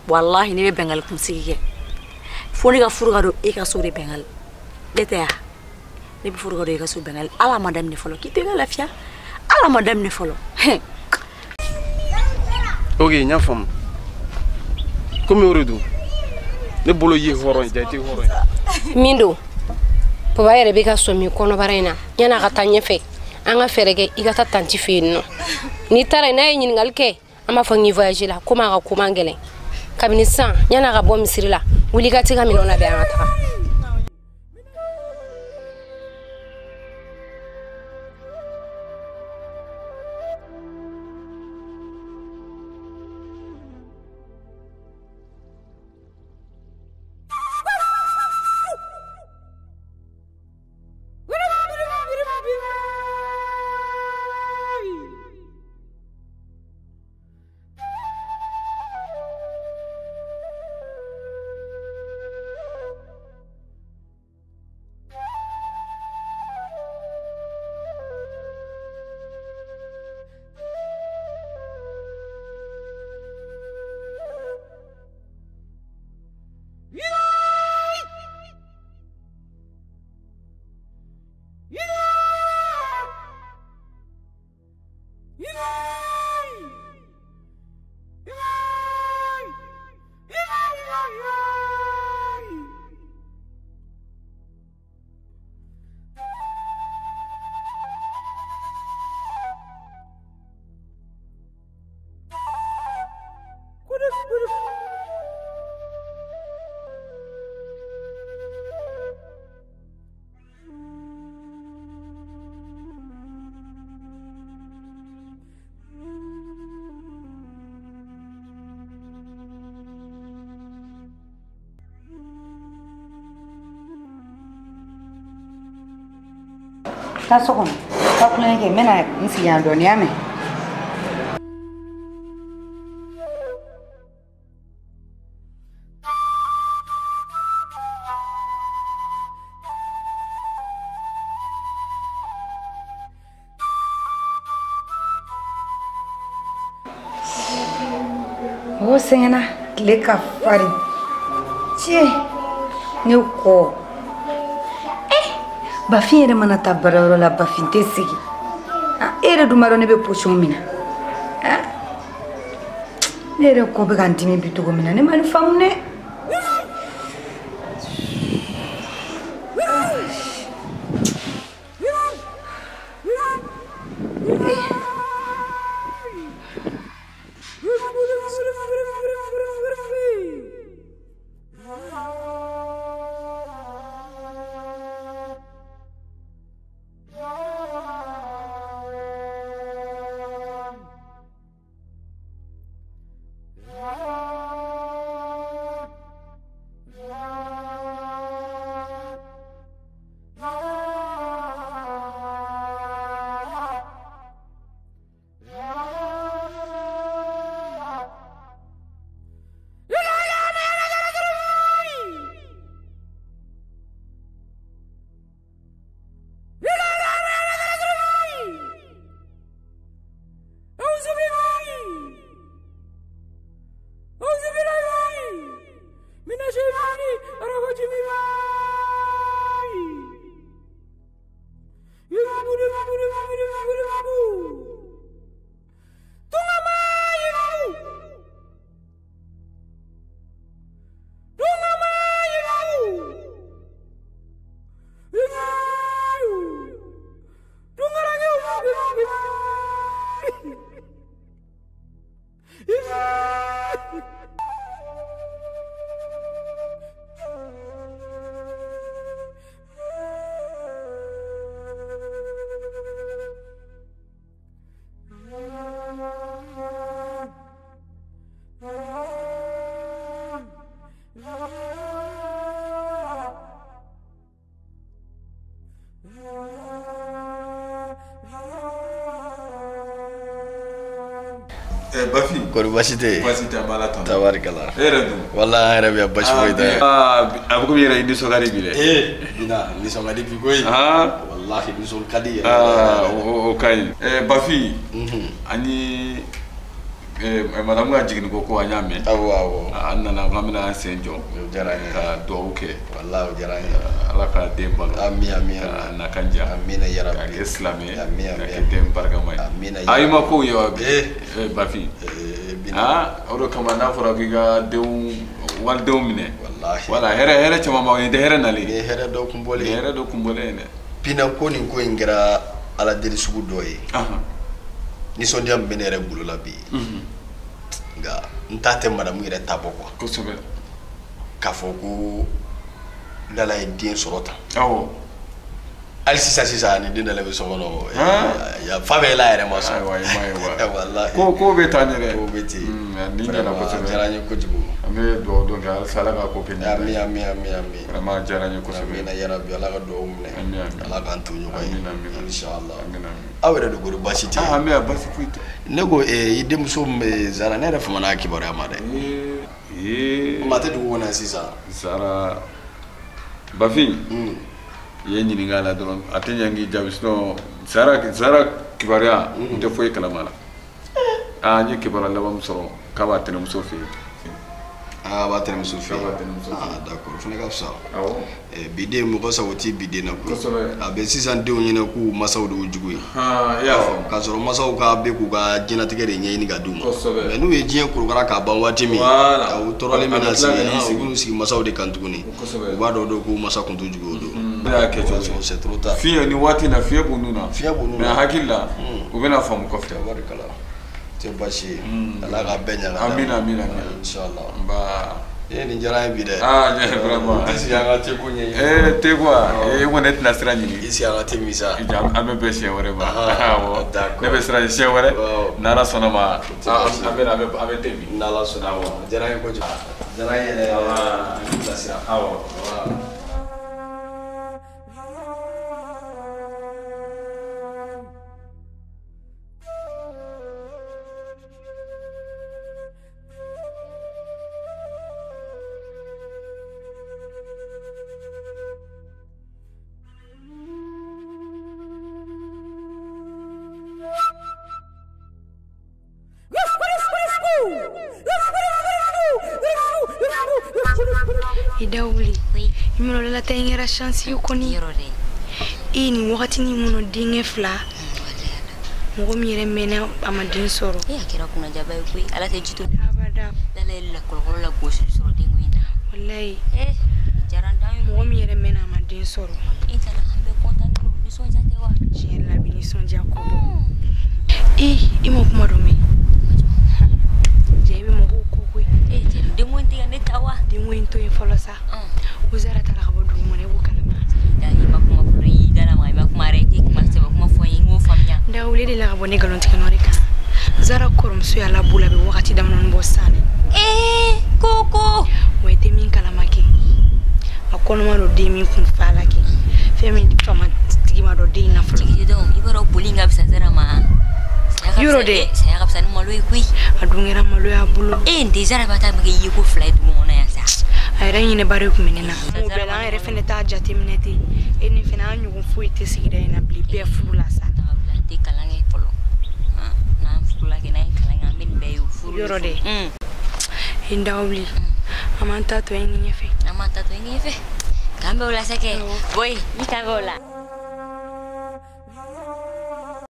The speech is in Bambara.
wallahi ne be bengal kun sigi foni ga furu ga do e ka so de bengal dete ya ne be furu ga do e ka so bengal ala madame ne folo ki te ga lafia ala madame ne folo ok nya fam comme oredu ne bolo yi horon jati horon mindo papa yere be ka so mi kono barena yana ka tanye fe anga ferege igata tanti fe no ni tara na yin ngalke ama fangi voyage la kuma ga kuma ngele kabini san yana ga bo misiri la wuli ga tiga milona be anga ta Tasokon, takule ke mena nsi ya doni ame. O sengena leka fari. Che, nyuko. Bafin yɛrɛ mana taa baarayɔrɔ la Bafin tɛ sigi e yɛrɛ dun b'a dɔn ne bɛ position min na ne yɛrɛ kɔ bɛ ka n dimi bi cogo min na ne ma ni faamu dɛ. Bafi kori basite balata tabarikala eredu wallahi arabiya bashi boyda abuko yere indi sogari bile bina ni sogari bi goy wallahi ni sol kadi o kay Bafi ani madame ga jigin ko ko anyame awo annana ngamina senjo jarani ka do ke wallahi jarani ala ka demba amin na kanja amin ya rabbi ka islami amin ka dem barka mai amin ay ma ko yo bafi odo kama na fora giga dew wal dew mine wallahi wala here chama ma de here nali ne here do kumbole ne pina ko ni ko ngira ala deli sugu doye ni sondia mbene re bulu la bi nga ntate madame ire tabo ko sobe ka foko dala e din sorota awo al sisa ni din dala be somono ya favela ere mo so wallahi ko be tanere ko beti ni na ko sobe jarani ko jibu ame do ga sala ga ko pe ni amin vraiment jarani ko sobe amin ya rabbi ala ga do umne ala ga antu nyoy inshallah amin awere do gori basiti ame basi fuite nego idem so me zara ne refa mana kibare amade mate du wona sisa zara bafi ye nyini ngala don atenya ngi jabisno zara kibaria nte foy kala mala nyi kibara lawam soro kaba tene musofi ba tene musofi d'accord fune ka sa bide mo ko sawti bide na ko be sisan de nyina ku masaw do jugu ka soro masaw ka be ku ga jina tigere nyini ga duma me nu e jien kurugara ka ban wati mi o torole mi na si masaw de kantuguni ba do ku masaw kuntu jugu do ya ke cho c'est trop tard fiye ni wati na fiye bununa me hakilla u bena famu ko fiye barkala te bashi ala ga benya amin inshallah ba ni jara bi de je vraiment isi anga te ko nyi te quoi wonet na sira ni isi anga te misa ame be se wore ba ne be sira se wore nara sona ma ame te bi nala sona wa jara ko jara ye la sira Idawuli imolo la tengera chance yukoni ini wakati ni muno dinge fla ngo mire mena amadin soro akira kuna jaba yukui ala te jitu abada dala illa kolkolo la goshi soro dingo ina wallahi jaranda ngo mire mena amadin soro itala hambe kontan ko ni sonja tewa jela bi ni sonja ko imo kuma domi jebe mo ko koi de mwenti ya netawa de mwento e folosa uzara tala ko du mo ne bu kalama da ima kuma furi dala ma ima kuma rete kuma se kuma foyi ngo famia da wule de la ko ne galon tikano reka zara korum su ya la bula be wakati da non bosane koko wete min kalama ke akono ma do de min kun fala ke femi fama tigi ma do de na fulu tigi do ibaro bulinga bisa zara ma Euro de saya kapsan malu ikui adungera malu ya bulu ndi zara bata magi yiko flight mona ya sa ayra nyine bare ku menena mo bela ayra fene ta jati mineti eni fena nyugo fuite sigida ina bli be fula sa te kalange polo na fula ke na kalanga min be fulu Euro de indawli amanta to engi nyefe kambe ola sake boy ni kambe ola